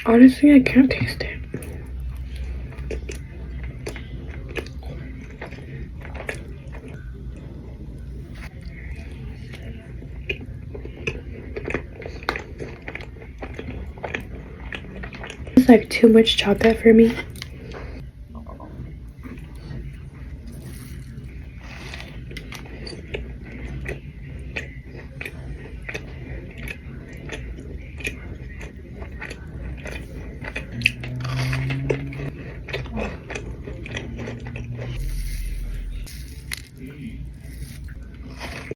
Honestly, I can't taste it. It's like too much chocolate for me.